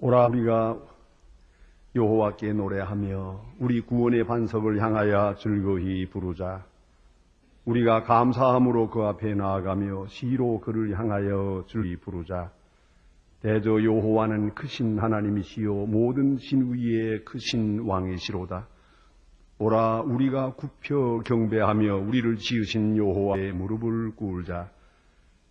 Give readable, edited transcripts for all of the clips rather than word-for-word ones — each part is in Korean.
오라 우리가 여호와께 노래하며 우리 구원의 반석을 향하여 즐거이 부르자. 우리가 감사함으로 그 앞에 나아가며 시로 그를 향하여 즐거이 부르자. 대저 여호와는 크신 하나님이시요 모든 신 위에 크신 왕이시로다. 오라 우리가 굽혀 경배하며 우리를 지으신 여호와의 무릎을 꿇자.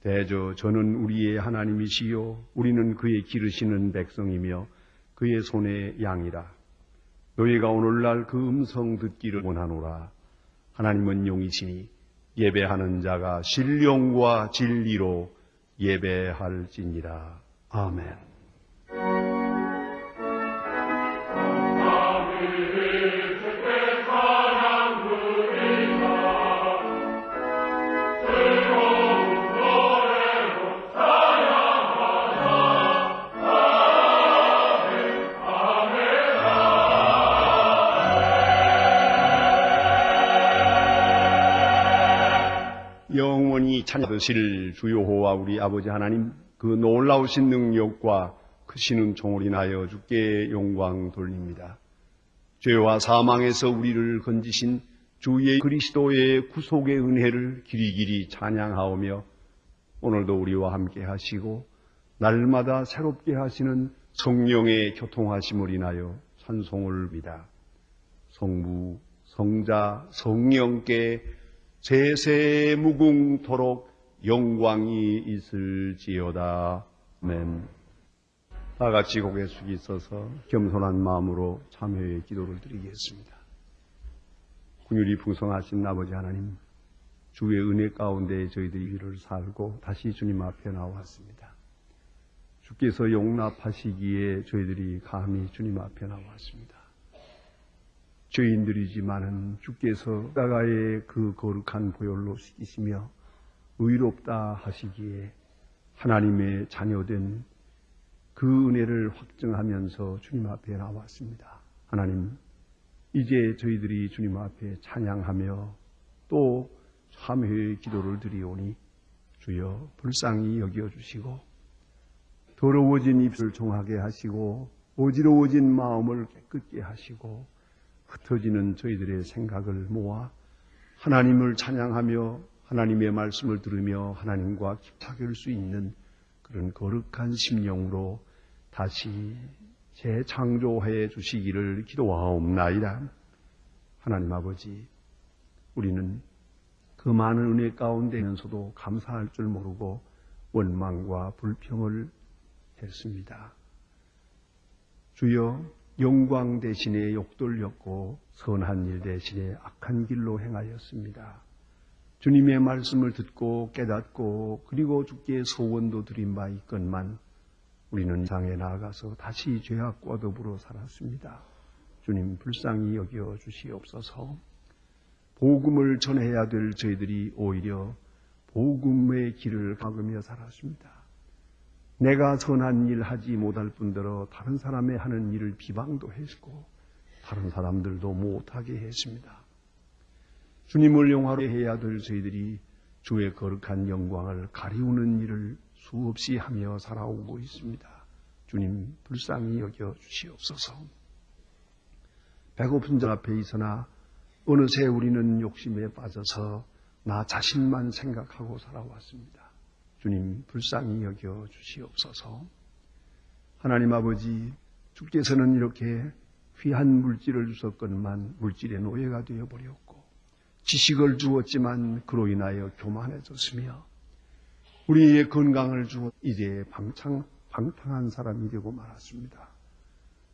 대저 저는 우리의 하나님이시요 우리는 그의 기르시는 백성이며 그의 손의 양이라. 너희가 오늘날 그 음성 듣기를 원하노라. 하나님은 용이시니 예배하는 자가 신령과 진리로 예배할지니라. 아멘. 영원히 찬양하실 주 여호와 우리 아버지 하나님, 그 놀라우신 능력과 크신 은총을 인하여 주께 영광 돌립니다. 죄와 사망에서 우리를 건지신 주의 그리스도의 구속의 은혜를 길이길이 찬양하오며 오늘도 우리와 함께 하시고 날마다 새롭게 하시는 성령의 교통하심을 인하여 찬송을 비다. 성부, 성자, 성령께 세세 무궁토록 영광이 있을지어다. 아멘. 다 같이 고개 숙이 있어서 겸손한 마음으로 참회의 기도를 드리겠습니다. 긍휼이 풍성하신 아버지 하나님, 주의 은혜 가운데 저희들이 일을 살고 다시 주님 앞에 나왔습니다. 주께서 용납하시기에 저희들이 감히 주님 앞에 나왔습니다. 죄인들이지만은 주께서 십자가의 그 거룩한 보혈로 씻기시며 의롭다 하시기에 하나님의 자녀된 그 은혜를 확증하면서 주님 앞에 나왔습니다. 하나님, 이제 저희들이 주님 앞에 찬양하며 또 참회의 기도를 드리오니 주여 불쌍히 여겨주시고 더러워진 입술을 정하게 하시고 어지러워진 마음을 깨끗게 하시고 흩어지는 저희들의 생각을 모아 하나님을 찬양하며 하나님의 말씀을 들으며 하나님과 깊게 수 있는 그런 거룩한 심령으로 다시 재창조해 주시기를 기도하옵나이다. 하나님 아버지, 우리는 그 많은 은혜 가운데면서도 감사할 줄 모르고 원망과 불평을 했습니다. 주여, 영광 대신에 욕돌렸고 선한 일 대신에 악한 길로 행하였습니다. 주님의 말씀을 듣고 깨닫고 그리고 주께 소원도 드린 바 있건만 우리는 상에 나아가서 다시 죄악과 더불어 살았습니다. 주님 불쌍히 여겨 주시옵소서. 복음을 전해야 될 저희들이 오히려 복음의 길을 막으며 살았습니다. 내가 선한 일 하지 못할 뿐더러 다른 사람의 하는 일을 비방도 했고 다른 사람들도 못하게 했습니다. 주님을 영화로 해야 될 저희들이 주의 거룩한 영광을 가리우는 일을 수없이 하며 살아오고 있습니다. 주님 불쌍히 여겨 주시옵소서. 배고픈 자 앞에 있으나 어느새 우리는 욕심에 빠져서 나 자신만 생각하고 살아왔습니다. 주님 불쌍히 여겨 주시옵소서. 하나님 아버지, 주께서는 이렇게 귀한 물질을 주셨건만 물질의 노예가 되어버렸고 지식을 주었지만 그로 인하여 교만해졌으며 우리의 건강을 주어 이제 방탕한 사람이 되고 말았습니다.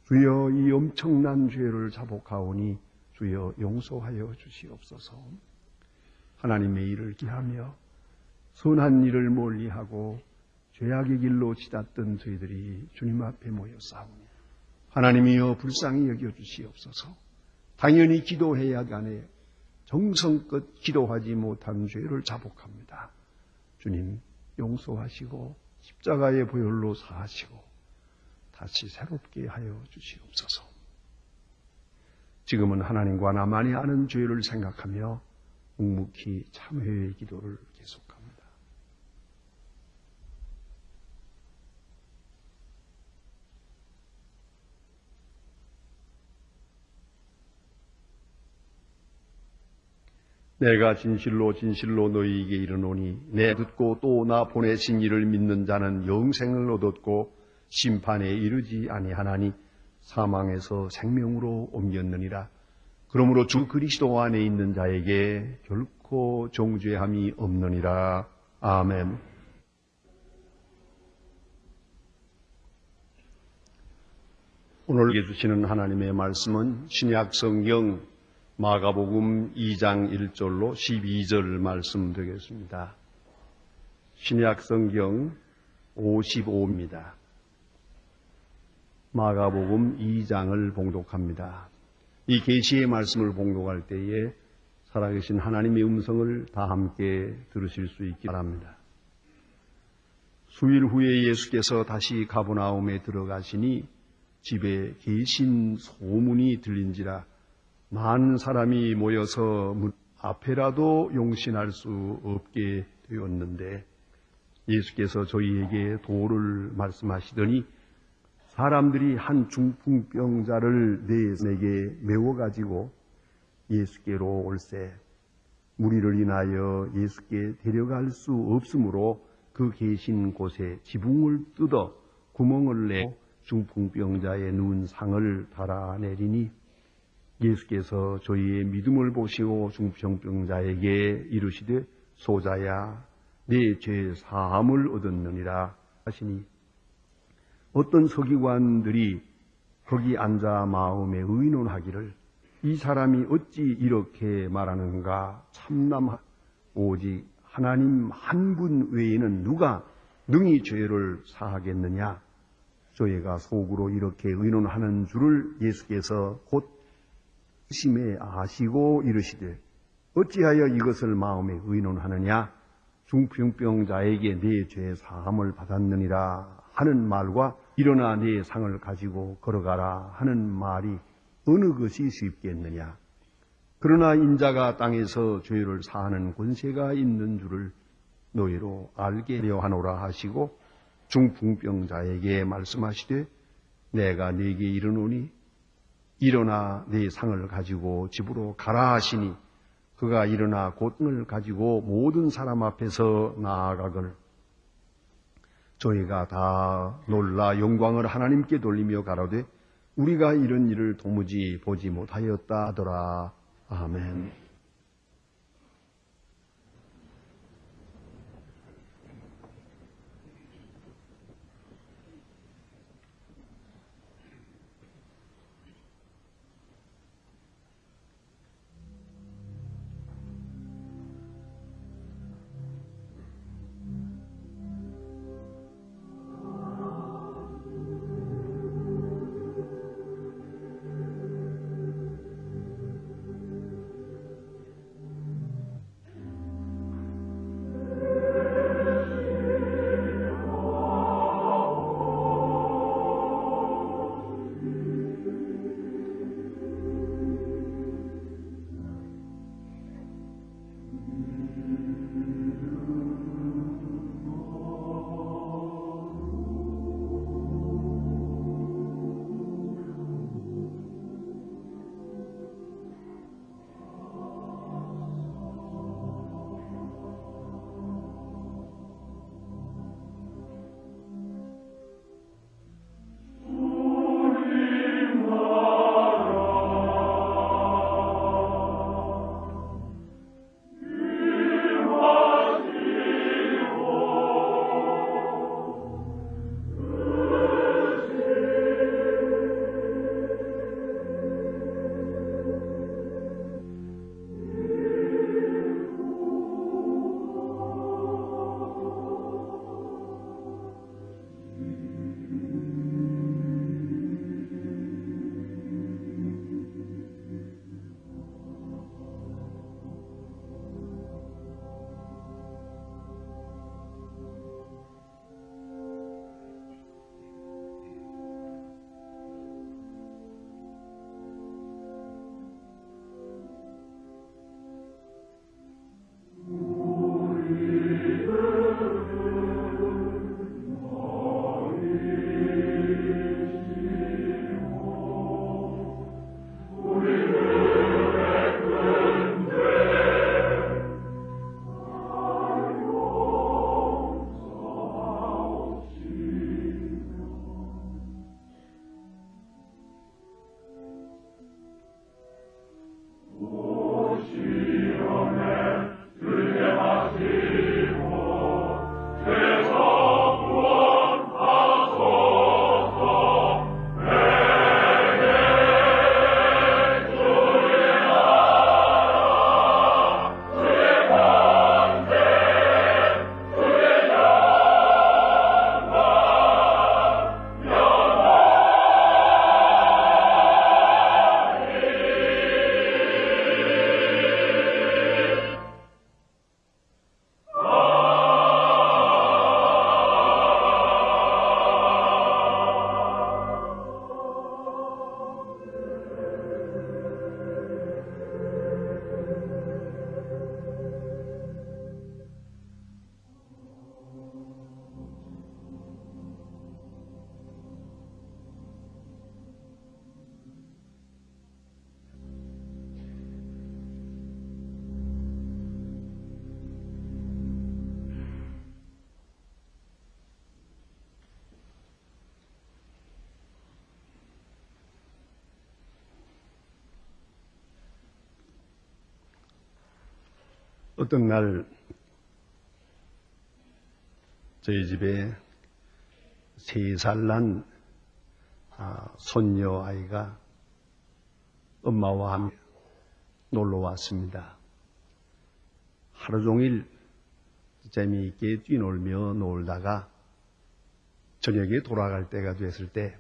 주여, 이 엄청난 죄를 자복하오니 주여 용서하여 주시옵소서. 하나님의 일을 기하며 선한 일을 멀리하고 죄악의 길로 치닫던 저희들이 주님 앞에 모였사오니 하나님이여 불쌍히 여겨주시옵소서. 당연히 기도해야 하네 정성껏 기도하지 못한 죄를 자복합니다. 주님 용서하시고 십자가의 보혈로 사하시고 다시 새롭게 하여 주시옵소서. 지금은 하나님과 나만이 아는 죄를 생각하며 묵묵히 참회의 기도를 계속합니다. 내가 진실로 진실로 너희에게 이르노니 내 듣고 또 나 보내신 이를 믿는 자는 영생을 얻었고 심판에 이르지 아니하나니 사망에서 생명으로 옮겼느니라. 그러므로 주 그리스도 안에 있는 자에게 결코 정죄함이 없느니라. 아멘. 오늘 주시는 하나님의 말씀은 신약 성경 마가복음 2장 1절로 12절 말씀 되겠습니다. 신약 성경 55입니다. 마가복음 2장을 봉독합니다. 이 계시의 말씀을 봉독할 때에 살아계신 하나님의 음성을 다 함께 들으실 수 있기 바랍니다. 수일 후에 예수께서 다시 가버나움에 들어가시니 집에 계신 소문이 들린지라 많은 사람이 모여서 문 앞에라도 용신할 수 없게 되었는데 예수께서 저희에게 도를 말씀하시더니 사람들이 한 중풍병자를 내게 메워가지고 예수께로 올세 무리를 인하여 예수께 데려갈 수 없으므로 그 계신 곳에 지붕을 뜯어 구멍을 내 중풍병자의 누운 상을 달아내리니 예수께서 저희의 믿음을 보시고 중풍병자에게 이르시되 소자야 네 죄 사함을 얻었느니라 하시니 어떤 서기관들이 거기 앉아 마음에 의논하기를 이 사람이 어찌 이렇게 말하는가 참남하 오직 하나님 한 분 외에는 누가 능히 죄를 사하겠느냐. 저희가 속으로 이렇게 의논하는 줄을 예수께서 곧 심에 아시고 이르시되 어찌하여 이것을 마음에 의논하느냐. 중풍병자에게 네 죄 사함을 받았느니라 하는 말과 일어나 네 상을 가지고 걸어가라 하는 말이 어느 것이 쉽겠느냐. 그러나 인자가 땅에서 죄를 사하는 권세가 있는 줄을 너희로 알게 하려 하노라 하시고 중풍병자에게 말씀하시되 내가 네게 이르노니 일어나 네 상을 가지고 집으로 가라 하시니 그가 일어나 곧을 가지고 모든 사람 앞에서 나아가거늘 저희가 다 놀라 영광을 하나님께 돌리며 가로되 우리가 이런 일을 도무지 보지 못하였다 하더라. 아멘. 어떤 날 저희 집에 3살 난 손녀 아이가 엄마와 함께 놀러 왔습니다. 하루 종일 재미있게 뛰놀며 놀다가 저녁에 돌아갈 때가 됐을 때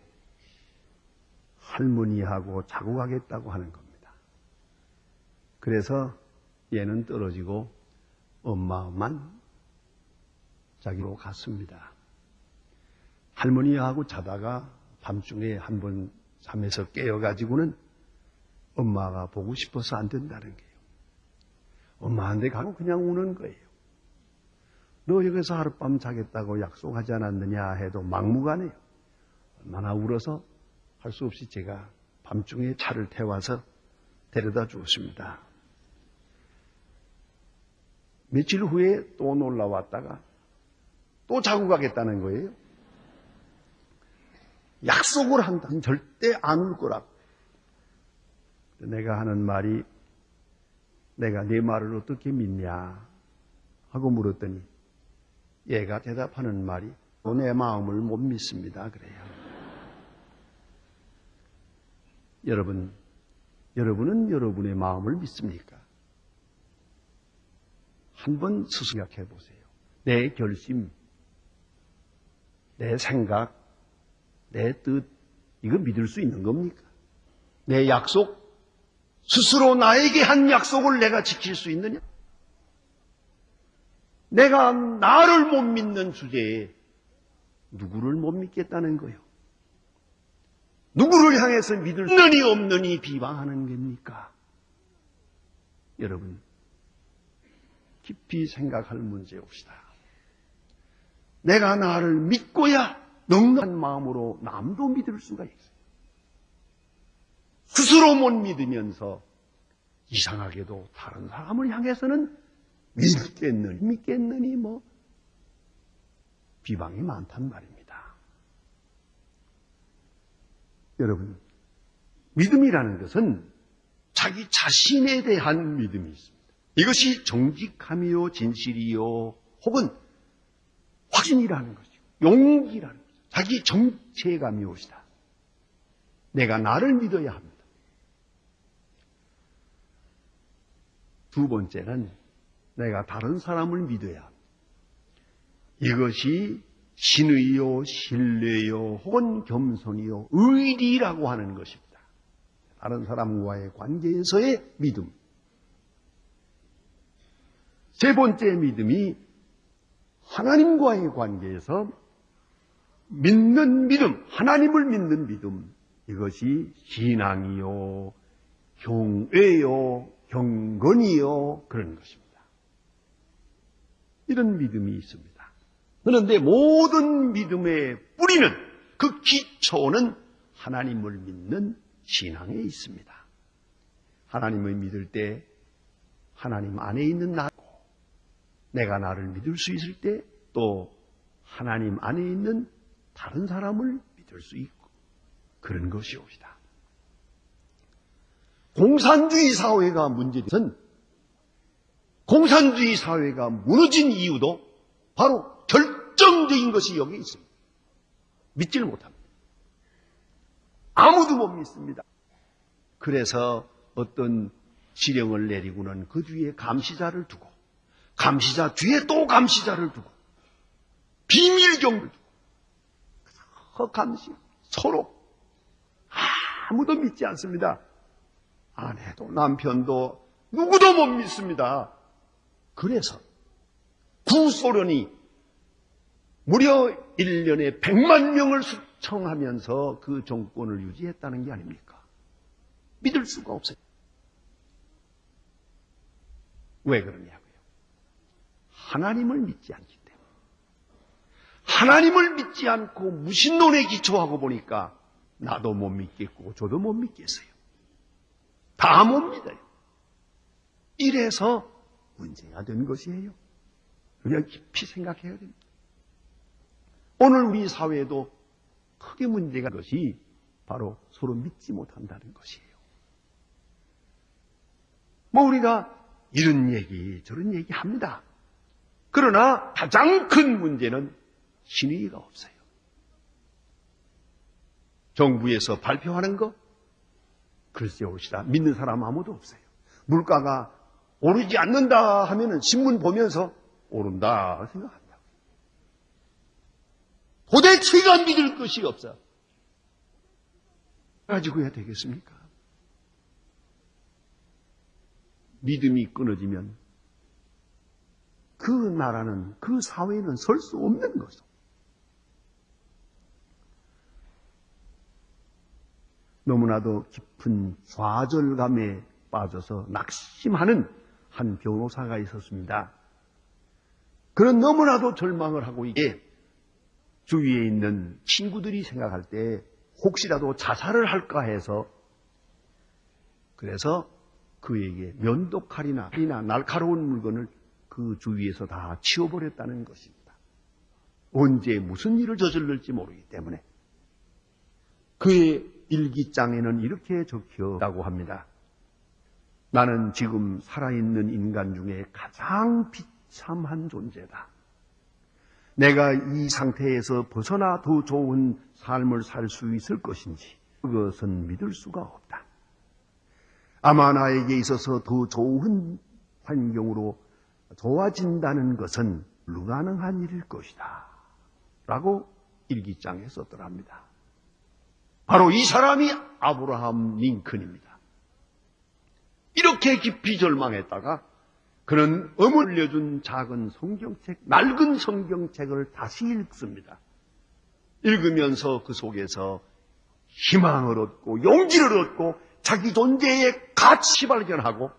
할머니하고 자고 가겠다고 하는 겁니다. 그래서 얘는 떨어지고 엄마만 자기로 갔습니다. 할머니하고 자다가 밤중에 한번 잠에서 깨어가지고는 엄마가 보고 싶어서 안 된다는 거예요. 엄마한테 가고 그냥 우는 거예요. 너 여기서 하룻밤 자겠다고 약속하지 않았느냐 해도 막무가내요. 얼마나 울어서 할 수 없이 제가 밤중에 차를 태워서 데려다 주었습니다. 며칠 후에 또 놀러왔다가 또 자고 가겠다는 거예요. 약속을 한다. 절대 안 울 거라고. 내가 하는 말이 내가 네 말을 어떻게 믿냐 하고 물었더니 얘가 대답하는 말이 내 마음을 못 믿습니다. 그래요. 여러분은 여러분의 마음을 믿습니까? 한번 스스로 생각해 보세요. 내 결심, 내 생각, 내 뜻, 이거 믿을 수 있는 겁니까? 내 약속, 스스로 나에게 한 약속을 내가 지킬 수 있느냐? 내가 나를 못 믿는 주제에 누구를 못 믿겠다는 거예요? 누구를 향해서 믿을 수 있느니 없느니 비방하는 겁니까? 여러분, 깊이 생각할 문제옵시다. 내가 나를 믿고야 넉넉한 마음으로 남도 믿을 수가 있어요. 스스로 못 믿으면서 이상하게도 다른 사람을 향해서는 믿겠느니 뭐 비방이 많단 말입니다. 여러분, 믿음이라는 것은 자기 자신에 대한 믿음이 있습니다. 이것이 정직함이요, 진실이요, 혹은 확신이라는 것이고, 용기라는 것이죠. 자기 정체감이 오시다. 내가 나를 믿어야 합니다. 두 번째는 내가 다른 사람을 믿어야 합니다. 이것이 신의요, 신뢰요, 혹은 겸손이요, 의리라고 하는 것입니다. 다른 사람과의 관계에서의 믿음. 세 번째 믿음이 하나님과의 관계에서 믿는 믿음, 하나님을 믿는 믿음. 이것이 신앙이요, 경외요, 경건이요, 그런 것입니다. 이런 믿음이 있습니다. 그런데 모든 믿음의 뿌리는, 그 기초는 하나님을 믿는 신앙에 있습니다. 하나님을 믿을 때 하나님 안에 있는 나고, 내가 나를 믿을 수 있을 때 또 하나님 안에 있는 다른 사람을 믿을 수 있고, 그런 것이옵시다. 공산주의 사회가 문제된 공산주의 사회가 무너진 이유도 바로 결정적인 것이 여기 있습니다. 믿지를 못합니다. 아무도 못 믿습니다. 그래서 어떤 지령을 내리고는 그 뒤에 감시자를 두고 감시자 뒤에 또 감시자를 두고 비밀경을 두고 그 감시 서로 아무도 믿지 않습니다. 아내도 남편도 누구도 못 믿습니다. 그래서 구소련이 무려 1년에 100만 명을 수청하면서 그 정권을 유지했다는 게 아닙니까? 믿을 수가 없어요. 왜 그러냐고요? 하나님을 믿지 않기 때문에. 하나님을 믿지 않고 무신론에 기초하고 보니까 나도 못 믿겠고 저도 못 믿겠어요. 다 못 믿어요. 이래서 문제가 된 것이에요. 우리가 깊이 생각해야 됩니다. 오늘 우리 사회에도 크게 문제가 된 것이 바로 서로 믿지 못한다는 것이에요. 뭐 우리가 이런 얘기 저런 얘기 합니다. 그러나 가장 큰 문제는 신의가 없어요. 정부에서 발표하는 거 글쎄 옳시다 믿는 사람 아무도 없어요. 물가가 오르지 않는다 하면은 신문 보면서 오른다 생각한다. 도대체가 믿을 것이 없어. 가지고 해야 되겠습니까? 믿음이 끊어지면 그 나라는 그 사회는 설 수 없는 거죠. 너무나도 깊은 좌절감에 빠져서 낙심하는 한 변호사가 있었습니다. 그는 너무나도 절망을 하고 있기에 주위에 있는 친구들이 생각할 때 혹시라도 자살을 할까 해서 그래서 그에게 면도칼이나 날카로운 물건을 그 주위에서 다 치워버렸다는 것입니다. 언제 무슨 일을 저질렀지 모르기 때문에 그의 일기장에는 이렇게 적혀있다고 합니다. 나는 지금 살아있는 인간 중에 가장 비참한 존재다. 내가 이 상태에서 벗어나 더 좋은 삶을 살 수 있을 것인지 그것은 믿을 수가 없다. 아마 나에게 있어서 더 좋은 환경으로 좋아진다는 것은 불가능한 일일 것이다. 라고 일기장에 썼더랍니다. 바로 이 사람이 아브라함 링컨입니다. 이렇게 깊이 절망했다가 그는 어물려준 작은 성경책, 낡은 성경책을 다시 읽습니다. 읽으면서 그 속에서 희망을 얻고 용기를 얻고 자기 존재의 가치 발견하고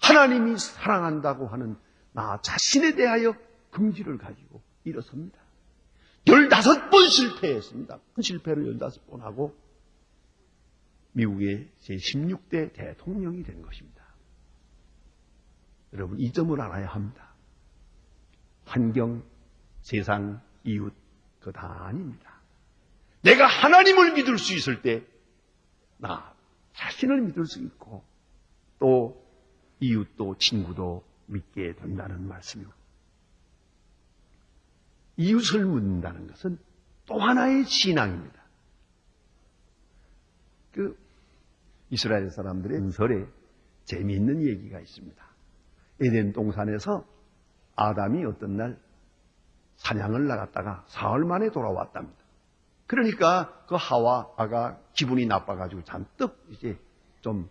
하나님이 사랑한다고 하는 나 자신에 대하여 긍지를 가지고 일어섭니다. 15번 실패했습니다. 그 실패를 15번 하고 미국의 제16대 대통령이 된 것입니다. 여러분 이 점을 알아야 합니다. 환경, 세상, 이웃 그거 다 아닙니다. 내가 하나님을 믿을 수 있을 때 나 자신을 믿을 수 있고 또 이웃도 친구도 믿게 된다는 말씀이고 이웃을 묻는다는 것은 또 하나의 신앙입니다. 이스라엘 사람들의 전설에 재미있는 얘기가 있습니다. 에덴 동산에서 아담이 어떤 날 사냥을 나갔다가 사흘 만에 돌아왔답니다. 그러니까 그 하와가 기분이 나빠가지고 잔뜩 이제 좀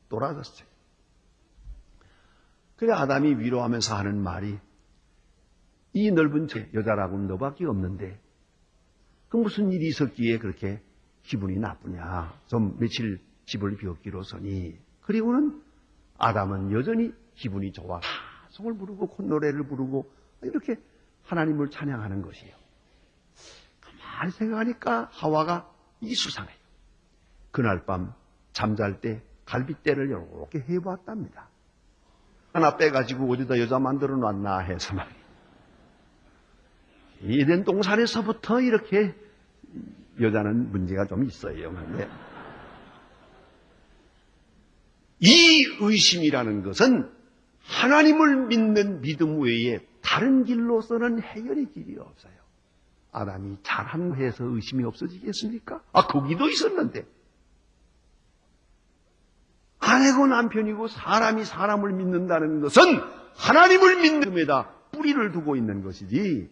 돌아졌어요. 그래 아담이 위로하면서 하는 말이 이 넓은 여자라고는 너밖에 없는데 그 무슨 일이 있었기에 그렇게 기분이 나쁘냐. 좀 며칠 집을 비웠기로서니. 그리고는 아담은 여전히 기분이 좋아. 송을 부르고 콧노래를 부르고 이렇게 하나님을 찬양하는 것이에요. 가만히 생각하니까 하와가 이 수상해요. 그날 밤 잠잘 때 갈빗대를 이렇게 해봤답니다. 하나 빼가지고 어디다 여자 만들어 놨나 해서 말이에요. 에덴 동산에서부터 이렇게 여자는 문제가 좀 있어요. 근데 이 의심이라는 것은 하나님을 믿는 믿음 외에 다른 길로서는 해결의 길이 없어요. 아담이 잘한 해서 의심이 없어지겠습니까? 거기도 있었는데. 아내고 남편이고 사람이 사람을 믿는다는 것은 하나님을 믿는 데다 뿌리를 두고 있는 것이지,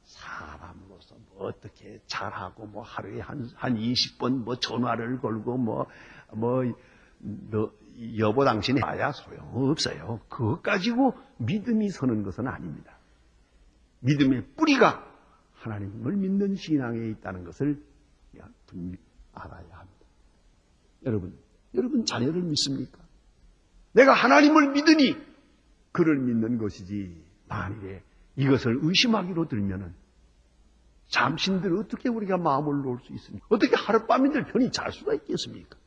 사람으로서 뭐 어떻게 잘하고 뭐 하루에 한 20번 뭐 전화를 걸고 너 여보 당신이 와야 소용없어요. 그것 가지고 믿음이 서는 것은 아닙니다. 믿음의 뿌리가 하나님을 믿는 신앙에 있다는 것을 알아야 합니다. 여러분 자녀를 믿습니까? 내가 하나님을 믿으니 그를 믿는 것이지, 만일에 이것을 의심하기로 들면은 잠신들 어떻게 우리가 마음을 놓을 수 있습니까? 어떻게 하룻밤인들 편히 잘 수가 있겠습니까?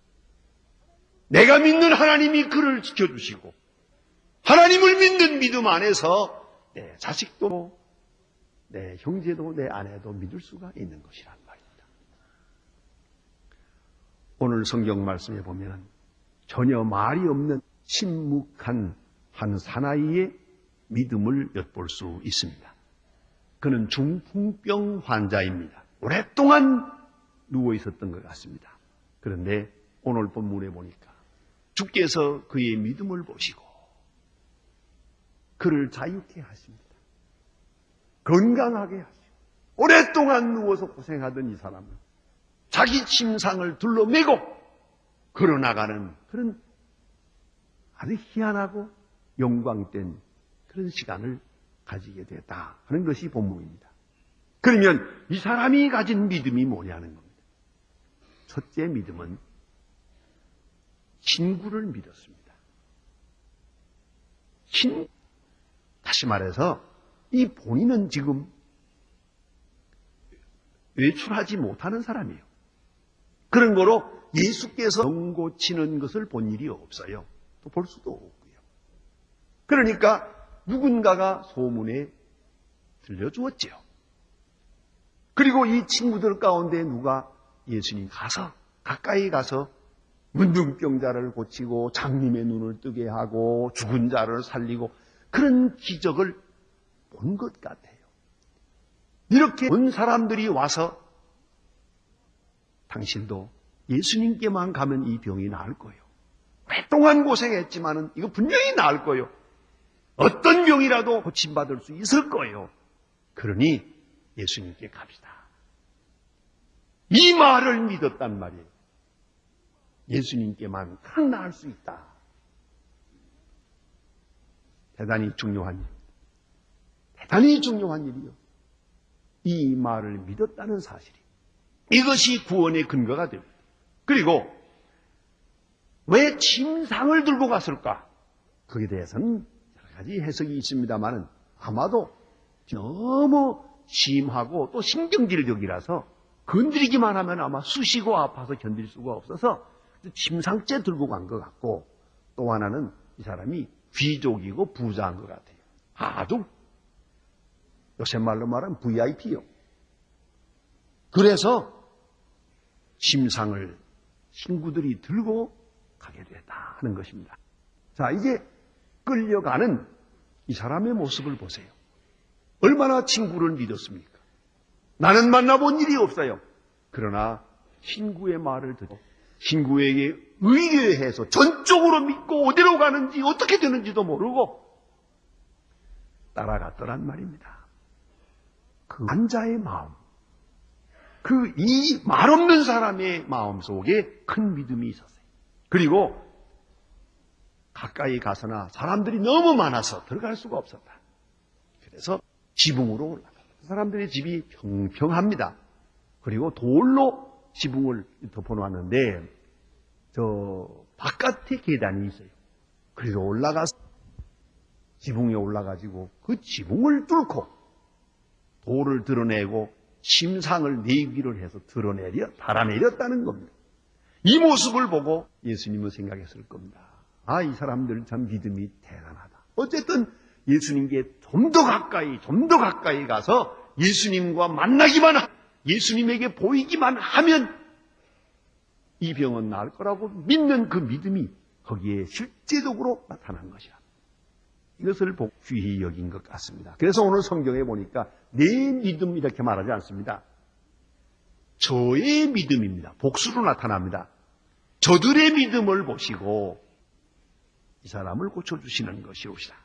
내가 믿는 하나님이 그를 지켜주시고, 하나님을 믿는 믿음 안에서 내 자식도, 내 형제도, 내 아내도 믿을 수가 있는 것이란 말입니다. 오늘 성경 말씀에 보면 전혀 말이 없는 침묵한 한 사나이의 믿음을 엿볼 수 있습니다. 그는 중풍병 환자입니다. 오랫동안 누워 있었던 것 같습니다. 그런데 오늘 본문에 보니까 주께서 그의 믿음을 보시고 그를 자유케 하십니다. 건강하게 하시고, 오랫동안 누워서 고생하던 이 사람은 자기 침상을 둘러매고 걸어나가는 그런 아주 희한하고 영광된 그런 시간을 가지게 됐다 하는 것이 본문입니다. 그러면 이 사람이 가진 믿음이 뭐냐는 겁니다. 첫째 믿음은 친구를 믿었습니다. 다시 말해서 이 본인은 지금 외출하지 못하는 사람이에요. 그런 거로 예수께서 병 고치는 것을 본 일이 없어요. 또 볼 수도 없고요. 그러니까 누군가가 소문에 들려주었지요. 그리고 이 친구들 가운데 누가 예수님 가까이 가서 문둥병자를 고치고 장님의 눈을 뜨게 하고 죽은 자를 살리고 그런 기적을 본 것 같아요. 이렇게 온 사람들이 와서 당신도 예수님께만 가면 이 병이 나을 거예요. 오랫동안 고생했지만은 이거 분명히 나을 거예요. 어떤 병이라도 고침받을 수 있을 거예요. 그러니 예수님께 갑시다. 이 말을 믿었단 말이에요. 예수님께만 딱 나을 수 있다. 대단히 중요한 일. 대단히 중요한 일이요. 이 말을 믿었다는 사실이, 이것이 구원의 근거가 됩니다. 그리고 왜 침상을 들고 갔을까? 거기에 대해서는 여러 가지 해석이 있습니다만 아마도 너무 심하고 또 신경질적이라서 건드리기만 하면 아마 쑤시고 아파서 견딜 수가 없어서 침상째 들고 간 것 같고, 또 하나는 이 사람이 귀족이고 부자인 것 같아요. 아주 요새 말로 말하면 VIP요. 그래서 침상을 친구들이 들고 가게 됐다 하는 것입니다. 자, 이제 끌려가는 이 사람의 모습을 보세요. 얼마나 친구를 믿었습니까? 나는 만나본 일이 없어요. 그러나 친구의 말을 듣고 친구에게 의뢰해서 전적으로 믿고 어디로 가는지 어떻게 되는지도 모르고 따라갔더란 말입니다. 그 환자의 마음, 이 말 없는 사람의 마음 속에 큰 믿음이 있었어요. 그리고 가까이 가서나 사람들이 너무 많아서 들어갈 수가 없었다. 그래서 지붕으로 올라갔다. 사람들의 집이 평평합니다. 그리고 돌로 지붕을 덮어놨는데 저 바깥에 계단이 있어요. 그래서 올라가서 지붕에 올라가지고 그 지붕을 뚫고 돌을 드러내고 침상을 내기를 해서 달아내렸다는 겁니다. 이 모습을 보고 예수님은 생각했을 겁니다. 이 사람들 참 믿음이 대단하다. 어쨌든 예수님께 좀 더 가까이 가서 예수님과 만나기만 예수님에게 보이기만 하면 이 병은 나을 거라고 믿는 그 믿음이 거기에 실제적으로 나타난 것이야. 이것을 귀히 여긴 것 같습니다. 그래서 오늘 성경에 보니까 내 믿음 이렇게 말하지 않습니다. 저의 믿음입니다. 복수로 나타납니다. 저들의 믿음을 보시고 이 사람을 고쳐주시는 것이옵시다.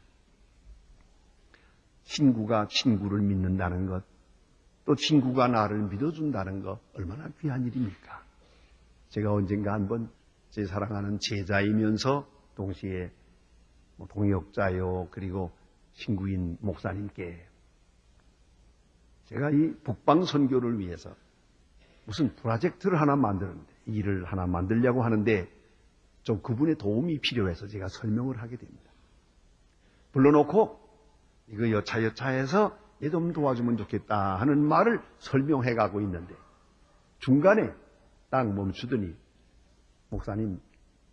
친구가 친구를 믿는다는 것, 또 친구가 나를 믿어준다는 것, 얼마나 귀한 일입니까? 제가 언젠가 한번 제 사랑하는 제자이면서 동시에 동역자요, 그리고 친구인 목사님께 제가 이 북방 선교를 위해서 무슨 프로젝트를 하나 만드는데, 일을 하나 만들려고 하는데 좀 그분의 도움이 필요해서 제가 설명을 하게 됩니다. 불러놓고 이거 여차여차해서 얘 좀 도와주면 좋겠다 하는 말을 설명해 가고 있는데 중간에 딱 멈추더니 목사님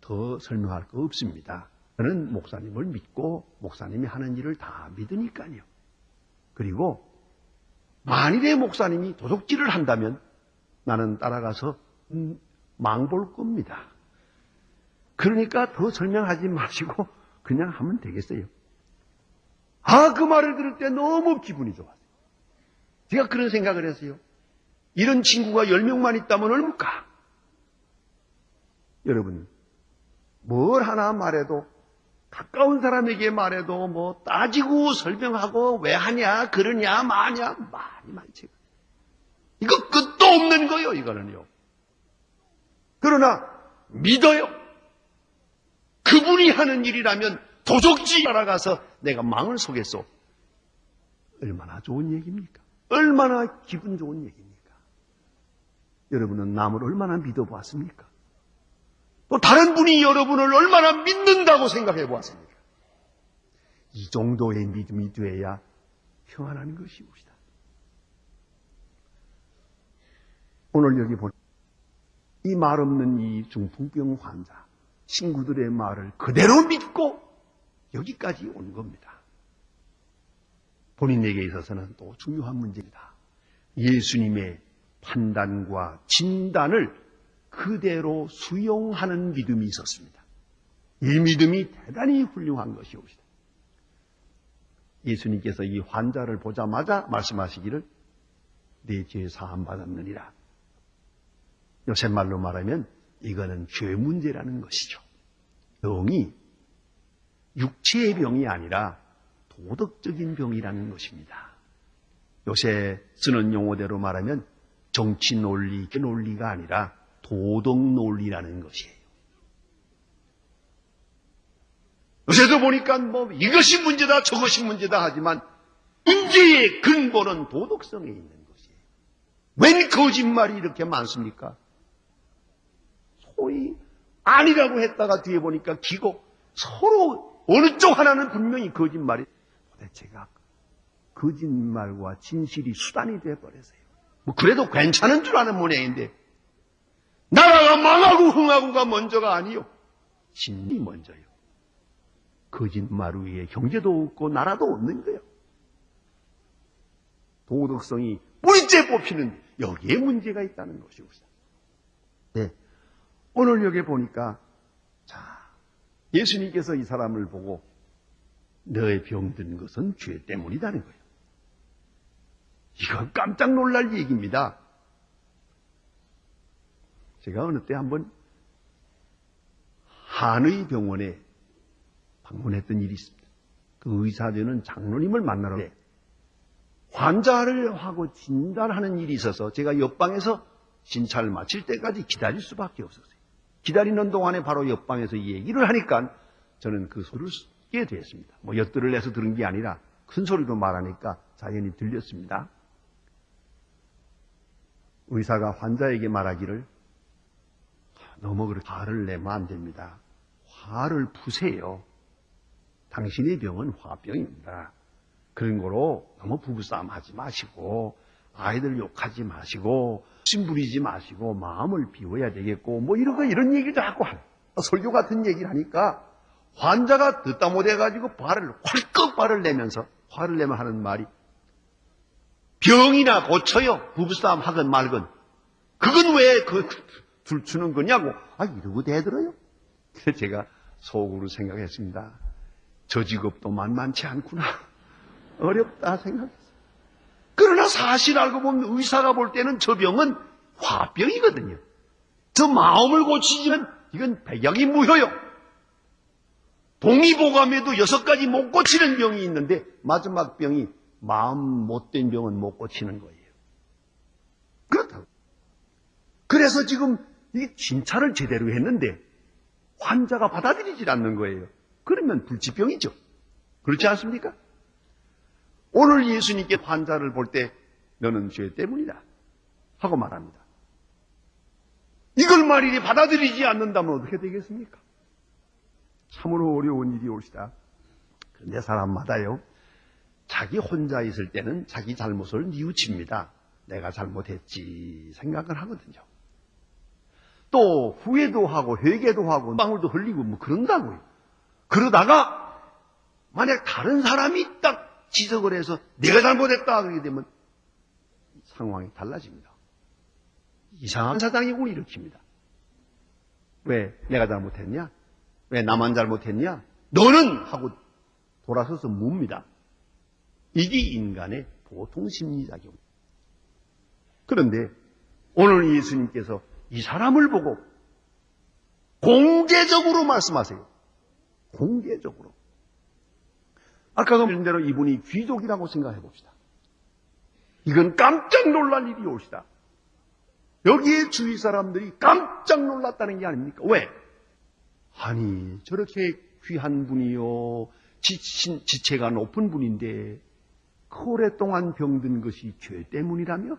더 설명할 거 없습니다. 저는 목사님을 믿고 목사님이 하는 일을 다 믿으니까요. 그리고 만일에 목사님이 도둑질을 한다면 나는 따라가서 망볼 겁니다. 그러니까 더 설명하지 마시고 그냥 하면 되겠어요. 그 말을 들을 때 너무 기분이 좋았어요. 제가 그런 생각을 했어요. 이런 친구가 10명만 있다면 얼마일까? 여러분, 뭘 하나 말해도 가까운 사람에게 말해도 뭐 따지고 설명하고 왜 하냐, 그러냐, 마냐, 말이 많지. 이거 끝도 없는 거요, 이거는요. 그러나 믿어요. 그분이 하는 일이라면 도적지 따라가서 내가 망을 속였어. 얼마나 좋은 얘기입니까? 얼마나 기분 좋은 얘기입니까? 여러분은 남을 얼마나 믿어보았습니까? 또 다른 분이 여러분을 얼마나 믿는다고 생각해 보았습니까? 이 정도의 믿음이 돼야 평안한 것이옵시다. 오늘 여기 보니 이 말 없는 이 중풍병 환자, 친구들의 말을 그대로 믿고 여기까지 온 겁니다. 본인에게 있어서는 또 중요한 문제입니다. 예수님의 판단과 진단을 그대로 수용하는 믿음이 있었습니다. 이 믿음이 대단히 훌륭한 것이옵시다. 예수님께서 이 환자를 보자마자 말씀하시기를 네 죄 사함 받았느니라. 요새 말로 말하면 이거는 죄 문제라는 것이죠. 병이 육체의 병이 아니라 도덕적인 병이라는 것입니다. 요새 쓰는 용어대로 말하면 정치 논리가 아니라 도덕 논리라는 것이에요. 요새도 보니까 뭐 이것이 문제다 저것이 문제다 하지만 문제의 근본은 도덕성에 있는 것이에요. 웬 거짓말이 이렇게 많습니까? 소위 아니라고 했다가 뒤에 보니까 기고 서로 어느 쪽 하나는 분명히 거짓말이 도대체가 거짓말과 진실이 수단이 되어버렸어요. 뭐 그래도 괜찮은 줄 아는 모양인데 나라가 망하고 흥하고가 먼저가 아니요. 진리 먼저요. 거짓말 위에 경제도 없고 나라도 없는 거예요. 도덕성이 뿌리째 뽑히는 여기에 문제가 있다는 것이옵니다. 네. 오늘 여기 보니까 예수님께서 이 사람을 보고 너의 병든 것은 죄 때문이라는 거예요. 이건 깜짝 놀랄 얘기입니다. 제가 어느 때 한번 한의 병원에 방문했던 일이 있습니다. 그 의사들은 장로님을 만나러 환자를 하고 진단하는 일이 있어서 제가 옆방에서 진찰을 마칠 때까지 기다릴 수밖에 없었어요. 기다리는 동안에 바로 옆방에서 이 얘기를 하니까 저는 그 소리를 듣게 되었습니다. 뭐 엿들을 내서 들은 게 아니라 큰 소리로 말하니까 자연히 들렸습니다. 의사가 환자에게 말하기를 너무 그렇게 화를 내면 안 됩니다. 화를 푸세요. 당신의 병은 화병입니다. 그런 거로 너무 부부싸움 하지 마시고 아이들 욕하지 마시고 심부리지 마시고 마음을 비워야 되겠고 뭐 이런 얘기를 자꾸 하는 설교 같은 얘기를 하니까 환자가 듣다 못해가지고 화를 내면서 화를 내면 하는 말이 병이나 고쳐요. 부부싸움 하건 말건 그건 왜 둘 주는 거냐고 이러고 대들어요. 그래서 제가 속으로 생각했습니다. 저 직업도 만만치 않구나. 어렵다 생각했어요. 그러나 사실 알고 보면 의사가 볼 때는 저 병은 화병이거든요. 저 마음을 고치지는 이건 백약이 무효요. 동의보감에도 6가지 못 고치는 병이 있는데 마지막 병이 마음 못된 병은 못 고치는 거예요. 그렇다고. 그래서 지금 이 진찰을 제대로 했는데 환자가 받아들이질 않는 거예요. 그러면 불치병이죠. 그렇지 않습니까? 오늘 예수님께 환자를 볼 때 너는 죄 때문이다 하고 말합니다. 이걸 말이니 받아들이지 않는다면 어떻게 되겠습니까? 참으로 어려운 일이 옳시다. 그런데 사람마다요, 자기 혼자 있을 때는 자기 잘못을 뉘우칩니다. 내가 잘못했지 생각을 하거든요. 또 후회도 하고 회개도 하고 방울도 흘리고 뭐 그런다고요. 그러다가 만약 다른 사람이 딱 지적을 해서 내가 잘못했다 그러게 되면 상황이 달라집니다. 이상한 사상이 일으킵니다. 왜 내가 잘못했냐? 왜 나만 잘못했냐? 너는 하고 돌아서서 묻습니다. 이게 인간의 보통 심리작용. 그런데 오늘 예수님께서 이 사람을 보고 공개적으로 말씀하세요. 공개적으로. 아까도 말한 대로 이분이 귀족이라고 생각해 봅시다. 이건 깜짝 놀랄 일이 옵시다. 여기에 주위 사람들이 깜짝 놀랐다는 게 아닙니까? 왜? 아니 저렇게 귀한 분이요, 지체가 높은 분인데 그 오랫동안 병든 것이 죄 때문이라며?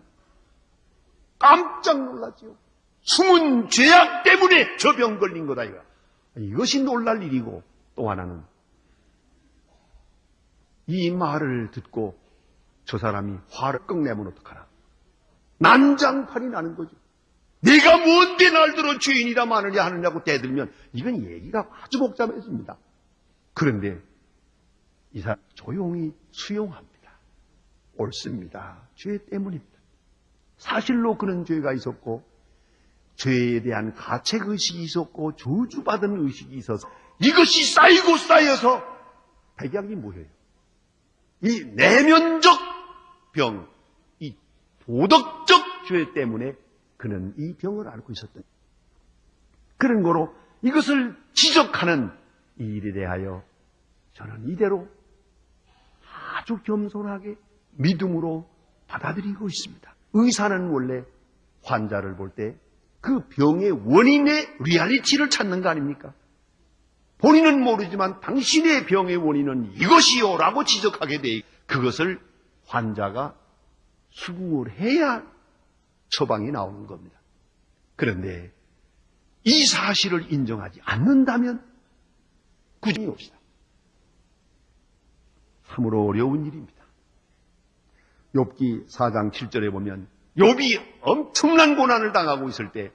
깜짝 놀랐죠. 숨은 죄악 때문에 저 병 걸린 거다 이거. 이것이 놀랄 일이고, 또 하나는 이 말을 듣고 저 사람이 화를 꺾내면 어떡하나. 난장판이 나는 거죠. 내가 뭔데 날 들어 죄인이라 마느냐 하느냐고 대들면 이건 얘기가 아주 복잡해집니다. 그런데 이 사람 조용히 수용합니다. 옳습니다. 죄 때문입니다. 사실로 그런 죄가 있었고 죄에 대한 가책의식이 있었고 저주받은 의식이 있어서 이것이 쌓이고 쌓여서 백약이 무효예요. 이 내면적 병, 이 도덕적 죄 때문에 그는 이 병을 앓고 있었던 그런 거로 이것을 지적하는 이 일에 대하여 저는 이대로 아주 겸손하게 믿음으로 받아들이고 있습니다. 의사는 원래 환자를 볼 때 그 병의 원인의 리얼리티를 찾는 거 아닙니까? 본인은 모르지만 당신의 병의 원인은 이것이요 라고 지적하게 돼 그것을 환자가 수긍을 해야 처방이 나오는 겁니다. 그런데 이 사실을 인정하지 않는다면 구정이 옵시다. 참으로 어려운 일입니다. 욥기 4장 7절에 보면 욥이 엄청난 고난을 당하고 있을 때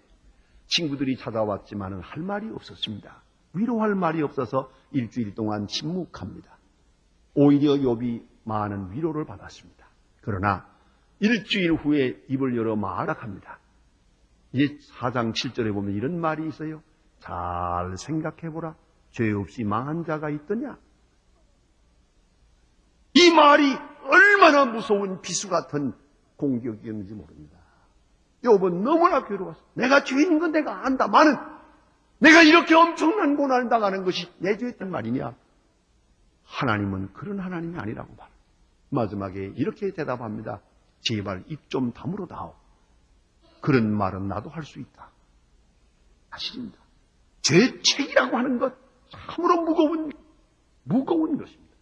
친구들이 찾아왔지만 할 말이 없었습니다. 위로할 말이 없어서 일주일 동안 침묵합니다. 오히려 욥이 많은 위로를 받았습니다. 그러나 일주일 후에 입을 열어 말합니다. 이제 4장 7절에 보면 이런 말이 있어요. 잘 생각해보라. 죄 없이 망한 자가 있더냐? 이 말이 얼마나 무서운 비수 같은 공격이었는지 모릅니다. 욥은 너무나 괴로웠어. 내가 죄인 건 내가 안다마는 내가 이렇게 엄청난 고난을 당하는 것이 내 죄였단 말이냐? 하나님은 그런 하나님이 아니라고 말합니다. 마지막에 이렇게 대답합니다. 제발 입 좀 다물어 다오. 그런 말은 나도 할 수 있다. 사실입니다. 죄책이라고 하는 것 참으로 무거운 것입니다.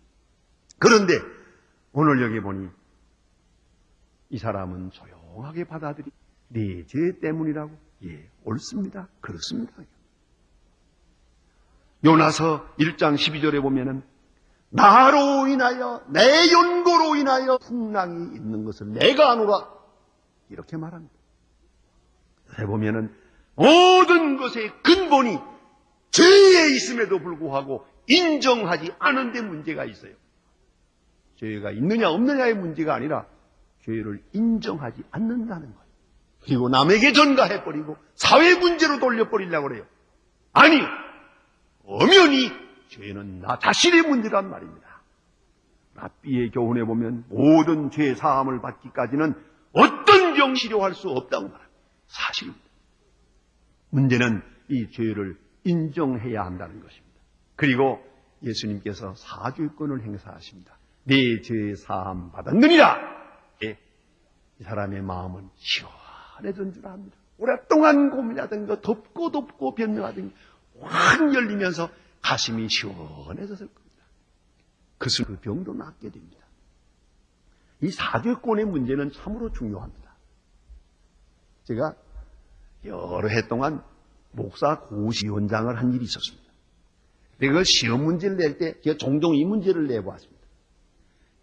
그런데 오늘 여기 보니 이 사람은 조용하게 받아들이 네 죄 때문이라고. 예, 옳습니다. 그렇습니다. 요나서 1장 12절에 보면은 나로 인하여 내 연고로 인하여 풍랑이 있는 것을 내가 아노라 이렇게 말합니다. 그래 보면은 모든 것의 근본이 죄에 있음에도 불구하고 인정하지 않은 데 문제가 있어요. 죄가 있느냐 없느냐의 문제가 아니라 죄를 인정하지 않는다는 거예요. 그리고 남에게 전가해버리고 사회 문제로 돌려버리려고 그래요. 아니, 엄연히 여전히 죄는 나 자신의 문제란 말입니다. 랍비의 교훈에 보면 모든 죄 사함을 받기까지는 어떤 병 치료할 수 없다고 말합니다. 사실입니다. 문제는 이 죄를 인정해야 한다는 것입니다. 그리고 예수님께서 사죄권을 행사하십니다. 내 죄 사함 받았느니라. 이 사람의 마음은 시원해진 줄 압니다. 오랫동안 고민하던 거 덮고 변명하던 게 확 열리면서 가슴이 시원해졌을 겁니다. 그래서 그 병도 낫게 됩니다. 이 사죄권의 문제는 참으로 중요합니다. 제가 여러 해 동안 목사 고시원장을 한 일이 있었습니다. 그 시험 문제를 낼 때 제가 종종 이 문제를 내보았습니다.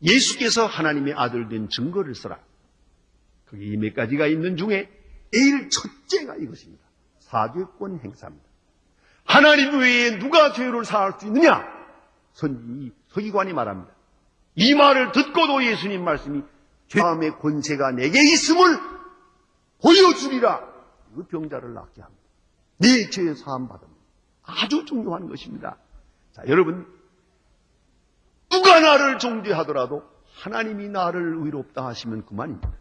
예수께서 하나님의 아들 된 증거를 써라. 거기 몇 가지가 있는 중에 제일 첫째가 이것입니다. 사죄권 행사입니다. 하나님 외에 누가 죄를 사할 수 있느냐? 서기관이 말합니다. 이 말을 듣고도 예수님 말씀이 죄함의 권세가 내게 있음을 보여주리라. 그 병자를 낫게 합니다. 내 죄 사함 받음. 아주 중요한 것입니다. 자, 여러분, 누가 나를 정죄하더라도 하나님이 나를 의롭다 하시면 그만입니다.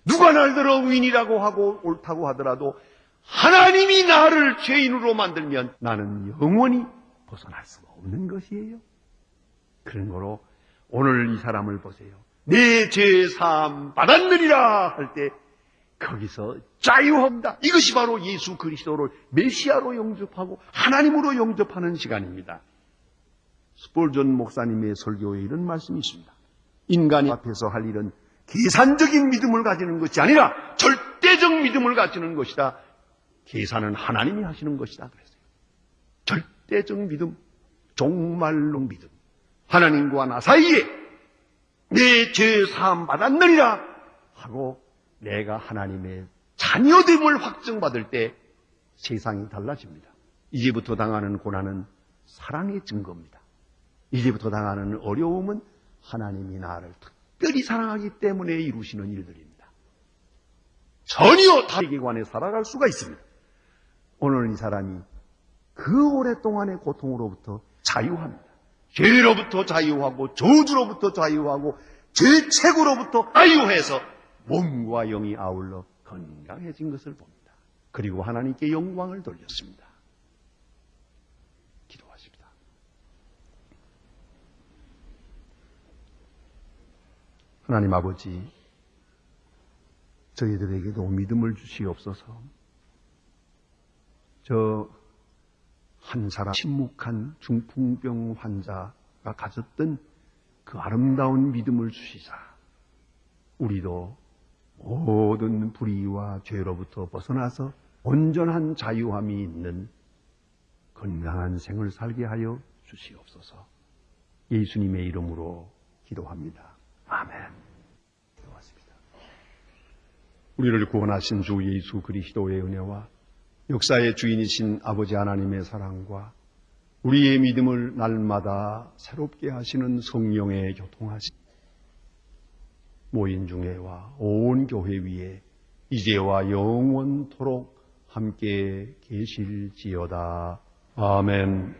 누가 날 들어 의인이라고 하고 옳다고 하더라도 하나님이 나를 죄인으로 만들면 나는 영원히 벗어날 수가 없는 것이에요. 그런 거로 오늘 이 사람을 보세요. 내 죄 사함 받았느니라 할 때 거기서 자유합니다. 이것이 바로 예수 그리스도를 메시아로 영접하고 하나님으로 영접하는 시간입니다. 스폴전 목사님의 설교에 이런 말씀이 있습니다. 인간이 앞에서 할 일은 계산적인 믿음을 가지는 것이 아니라 절대적 믿음을 가지는 것이다. 계산은 하나님이 하시는 것이다. 그랬어요. 절대적 믿음, 종말로 믿음. 하나님과 나 사이에 내 죄 사함 받았느니라 하고 내가 하나님의 자녀됨을 확정받을 때 세상이 달라집니다. 이제부터 당하는 고난은 사랑의 증거입니다. 이제부터 당하는 어려움은 하나님이 나를 특별히 사랑하기 때문에 이루시는 일들입니다. 전혀 다르게 관해 살아갈 수가 있습니다. 오늘 이 사람이 그 오랫동안의 고통으로부터 자유합니다. 죄로부터 자유하고 저주로부터 자유하고 죄책으로부터 자유해서 몸과 영이 아울러 건강해진 것을 봅니다. 그리고 하나님께 영광을 돌렸습니다. 기도하십니다. 하나님 아버지, 저희들에게도 믿음을 주시옵소서. 저 한 사람 침묵한 중풍병 환자가 가졌던 그 아름다운 믿음을 주시자. 우리도 모든 불의와 죄로부터 벗어나서 온전한 자유함이 있는 건강한 생을 살게 하여 주시옵소서. 예수님의 이름으로 기도합니다. 아멘. 기도하십니다. 우리를 구원하신 주 예수 그리스도의 은혜와 역사의 주인이신 아버지 하나님의 사랑과 우리의 믿음을 날마다 새롭게 하시는 성령의 교통하심 모인 중에와 온 교회 위에 이제와 영원토록 함께 계실지어다. 아멘.